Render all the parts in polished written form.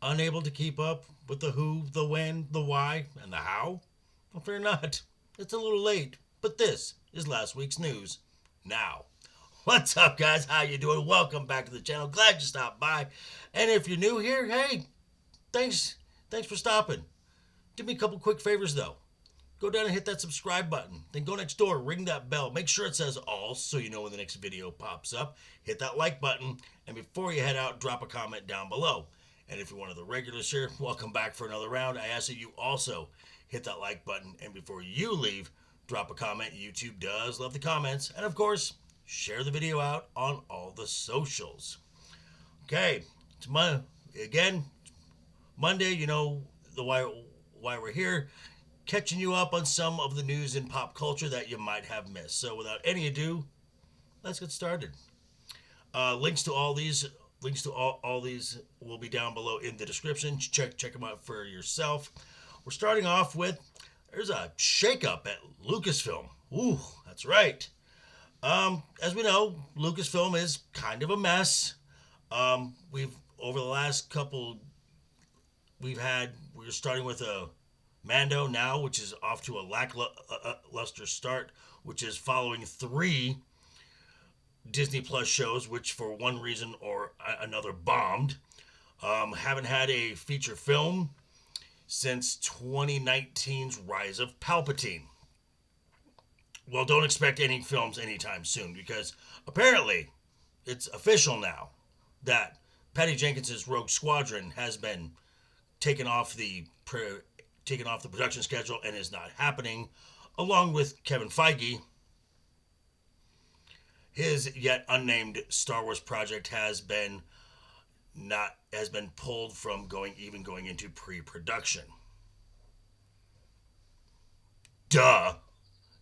Unable to keep up with the who, the when, the why, and the how? Well, fear not. It's a little late, but this is last week's news. Now, what's up, guys? How you doing? Welcome back to the channel. Glad you stopped by. And if you're new here, hey, thanks for stopping. Do me a couple quick favors, though. Go down and hit that subscribe button. Then go next door, ring that bell. Make sure it says all so you know when the next video pops up. Hit that like button. And before you head out, drop a comment down below. And if you're one of the regulars here, welcome back for another round. I ask that you also hit that like button. And before you leave, drop a comment. YouTube does love the comments. And of course, share the video out on all the socials. Okay, it's Monday, you know why we're here. Catching you up on some of the news in pop culture that you might have missed. So without any ado, let's get started. Links to all these will be down below in the description. Check them out for yourself. We're starting off with there's a shakeup at Lucasfilm. Ooh, that's right. As we know, Lucasfilm is kind of a mess. We're starting with a Mando now, which is off to a lackluster start, which is following 3 Disney Plus shows, which for one reason or another bombed. Haven't had a feature film since 2019's Rise of Palpatine. Well, don't expect any films anytime soon, because apparently it's official now that Patty Jenkins's Rogue Squadron has been taken off the production schedule and is not happening, along with Kevin Feige. His yet unnamed Star Wars project has been pulled from going into pre-production. Duh.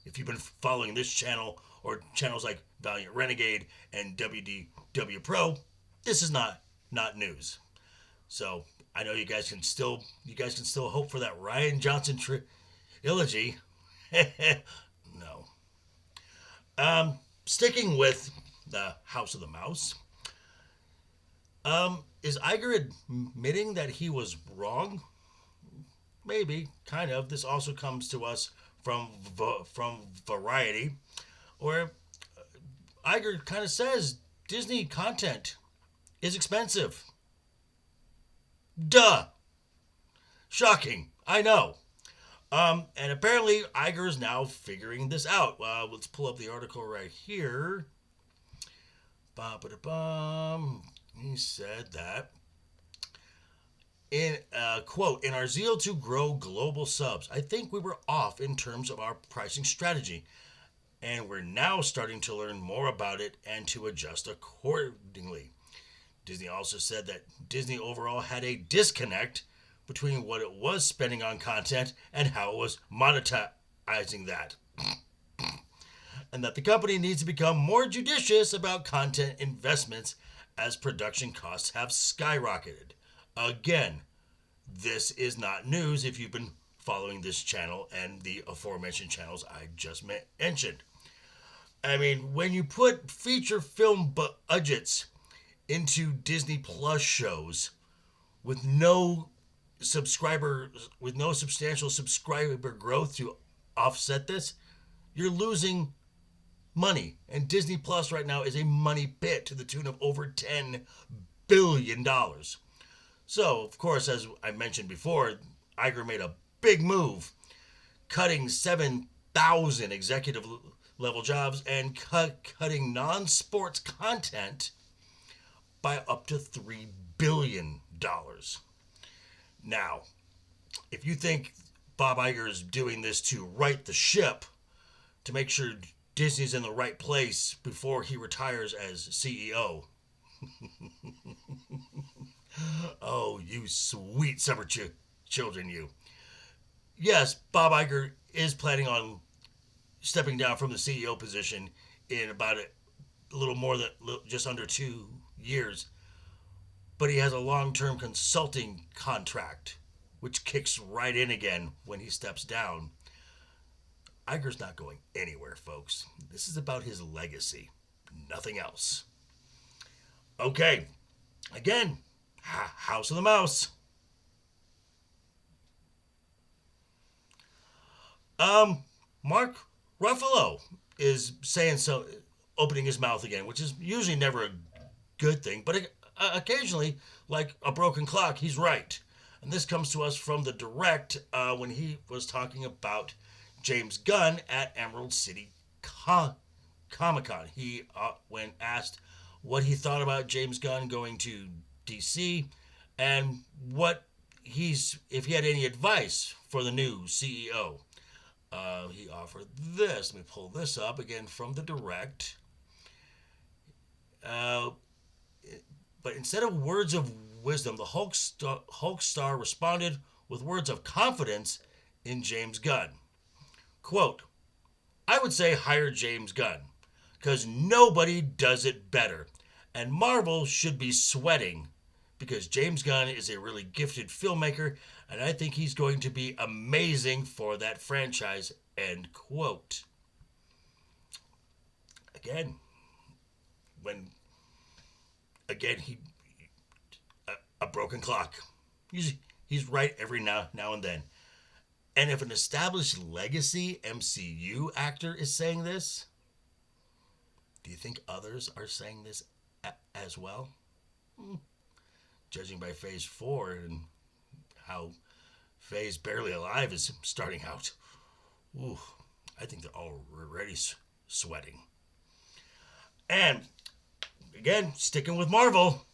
If you've been following this channel or channels like Valiant Renegade and WDW Pro, this is not news. So I know you guys can still hope for that Rian Johnson trilogy. No. Sticking with the House of the Mouse. Is Iger admitting that he was wrong? Maybe, kind of. This also comes to us from Variety, where Iger kind of says Disney content is expensive. Duh. Shocking. I know. And apparently Iger is now figuring this out. Let's pull up the article right here. He said that in quote, in our zeal to grow global subs, I think we were off in terms of our pricing strategy, and we're now starting to learn more about it and to adjust accordingly. Disney also said that Disney overall had a disconnect between what it was spending on content and how it was monetizing that. And that the company needs to become more judicious about content investments as production costs have skyrocketed. Again, this is not news if you've been following this channel and the aforementioned channels I just mentioned. I mean, when you put feature film budgets into Disney Plus shows with no substantial subscriber growth to offset this, you're losing money. And Disney Plus right now is a money pit to the tune of over $10 billion. So, of course, as I mentioned before, Iger made a big move, cutting 7,000 executive level jobs and cutting non-sports content by up to $3 billion. Now, if you think Bob Iger is doing this to right the ship, to make sure Disney's in the right place before he retires as CEO, oh, you sweet summer children, you. Yes, Bob Iger is planning on stepping down from the CEO position in about a little more than just under 2 years. But he has a long-term consulting contract, which kicks right in again when he steps down. Iger's not going anywhere, folks. This is about his legacy, nothing else. Okay, again, House of the Mouse. Mark Ruffalo is saying so, opening his mouth again, which is usually never a good thing, but occasionally, like a broken clock, he's right. And this comes to us from the direct when he was talking about James Gunn at Emerald City Comic Con. He, when asked what he thought about James Gunn going to DC and if he had any advice for the new CEO. He offered this. Let me pull this up again from the direct. But instead of words of wisdom, the Hulk star responded with words of confidence in James Gunn. Quote, I would say hire James Gunn, because nobody does it better. And Marvel should be sweating, because James Gunn is a really gifted filmmaker, and I think he's going to be amazing for that franchise, end quote. Again, he a broken clock. He's right every now and then. And if an established legacy MCU actor is saying this, do you think others are saying this as well? Judging by Phase 4 and how Phase Barely Alive is starting out, I think they're already sweating. And again, sticking with Marvel,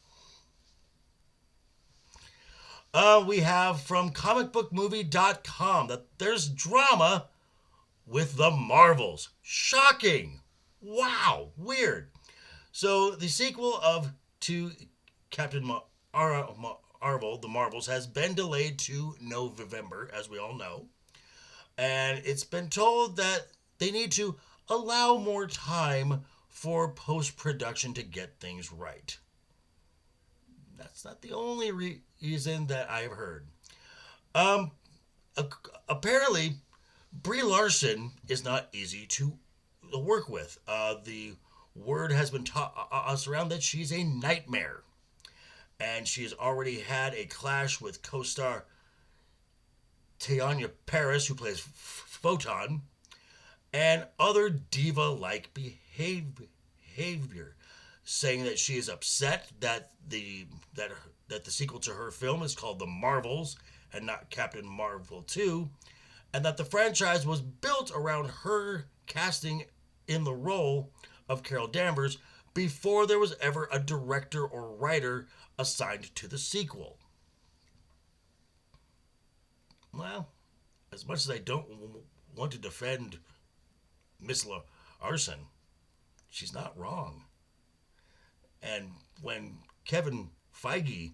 we have from comicbookmovie.com that there's drama with the Marvels. Shocking. Wow. Weird. So the sequel to Captain Marvel, The Marvels, has been delayed to November, as we all know. And it's been told that they need to allow more time for post-production to get things right. That's not the only reason that I've heard. Apparently, Brie Larson is not easy to work with. The word has been tossed around that she's a nightmare. And she's already had a clash with co-star Teyonah Parris, who plays Photon, and other diva-like behavior, saying that she is upset that the sequel to her film is called The Marvels and not Captain Marvel 2, and that the franchise was built around her casting in the role of Carol Danvers before there was ever a director or writer assigned to the sequel. Well, as much as I don't want to defend Miss Larson, she's not wrong. And when Kevin Feige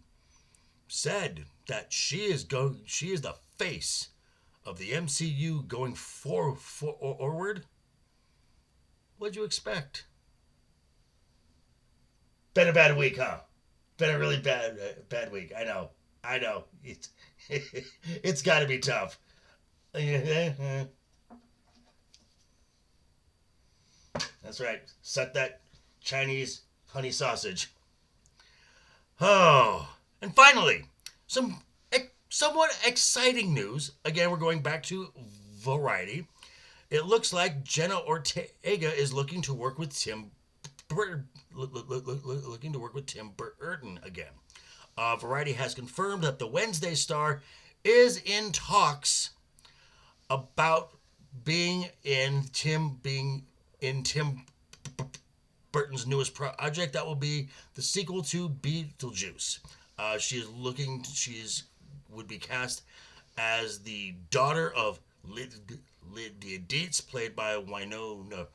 said that she is the face of the MCU going forward, what'd you expect? Been a bad week, huh? Been a really bad week. I know. It's got to be tough. That's right. Suck that Chinese honey sausage. Oh, and finally, some somewhat exciting news. Again, we're going back to Variety. It looks like Jenna Ortega is looking to work with Tim Burton again. Variety has confirmed that the Wednesday star is in talks about being in Tim Burton's newest project that will be the sequel to Beetlejuice. She would be cast as the daughter of Lydia Dietz, played by Winona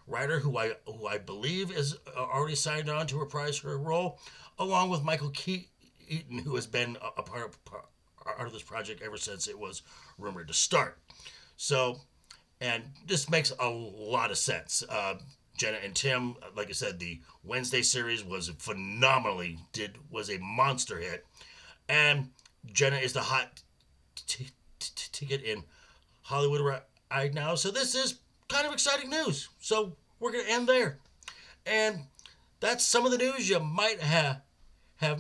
Ryder, who I believe is already signed on to reprise her role, along with Michael Keaton, who has been a part of this project ever since it was rumored to start. So, and this makes a lot of sense. Jenna and Tim, like I said, the Wednesday series was was a monster hit, and Jenna is the hot ticket in Hollywood right now. So this is kind of exciting news. So we're going to end there. And that's some of the news you might have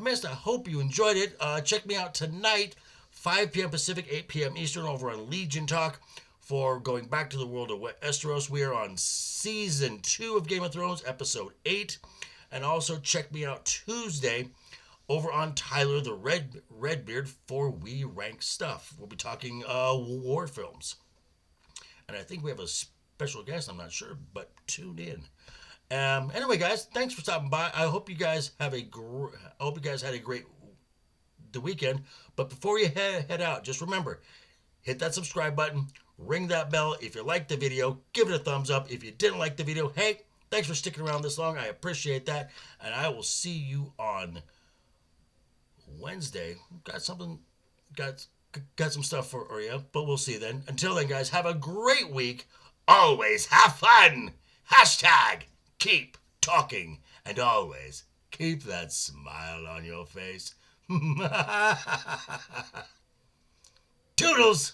missed. I hope you enjoyed it. Check me out tonight, 5 p.m. Pacific, 8 p.m. Eastern, over on Legion Talk for going back to the world of Westeros. We are on season 2 of Game of Thrones, episode 8. And also check me out Tuesday over on Tyler the Redbeard for We Rank Stuff. We'll be talking war films. And I think we have a special guest, I'm not sure, but tune in. Anyway, guys, thanks for stopping by. I hope you guys had a great the weekend. But before you head out, just remember, hit that subscribe button, ring that bell. If you liked the video, give it a thumbs up. If you didn't like the video, hey, thanks for sticking around this long. I appreciate that. And I will see you on Wednesday. Got some stuff for you, but we'll see then. Until then, guys, have a great week. Always have fun. Hashtag keep talking. And always keep that smile on your face. Toodles!